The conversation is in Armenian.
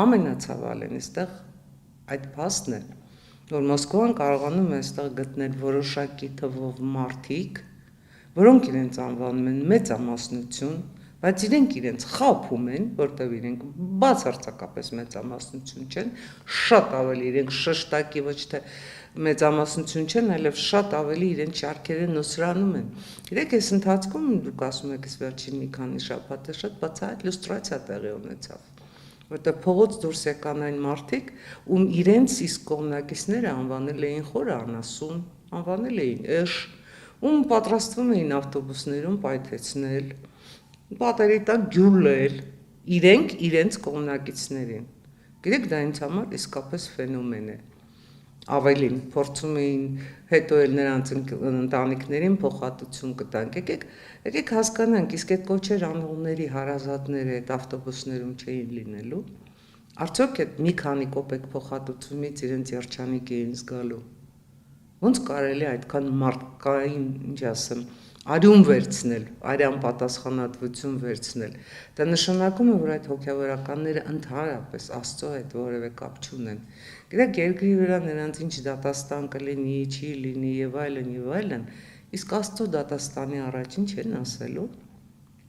ամենացավալին այստեղ այդ փաստն է, որ Մոսկվան կարողանում է այստեղ գտնել որոշակի թվով մարդիկ, որոնք իրենց անվանում են մեծամասնություն, բայց իրենք իրենց խաբում են, որտեղ իրենք բացարձակապես մեծամասնություն չեն, շատ ավելի իրենք շշտակի ոչ թե մեծամասնություն չեն, այլև շատ ավելի իրենց շարքերը նոսրանում են։ Գիտեք, այս ընթացքում դուք ասում եք, այս վերջին մի քանի շաբաթը շատ բացահայտ լյուստրացիա տեղի ունեցավ, որտեղ փողոց դուրս եկան այն մարդիկ, ում իրենց իսկ կողմնակիցները անվանել էին խորը անասուն, անվանել էին էշ, ում պատրաստվում էին ավտոբուսներում պայթեցնել, պատերի տակ գյուլել, իրենք իրենց կողմնակիցներին։ Գիտեք, դա ինձ համար իսկապես ֆենոմեն է։ Ավելին, փորձում էին հետո էլ նրանց ընտանիքներին փոխհատուցում կտանք։ Եկեք հասկանանք, իսկ այդ կոչեր անողների հարազատները այդ ավտոբուսներում չէին լինելու։ Արդյոք այդ մի քանի կոպեկ փոխհատուցումից իրենց երջանիկ էին զգալու։ Ոնց կարելի է այդքան մարդկային, ինչ ասեմ, արյուն վերցնել, արյան պատասխանատվություն վերցնել։ Դա նշանակում է, որ այդ հոգևորականները ընդհանրապես Աստծո հետ որևէ կապ չունեն։ Գիտեք, երկրի վրա նրանց ինչ դատաստան կլինի, չի լինի եւ այլն, իսկ Աստծո դատաստանի առաջին չեն ասելու։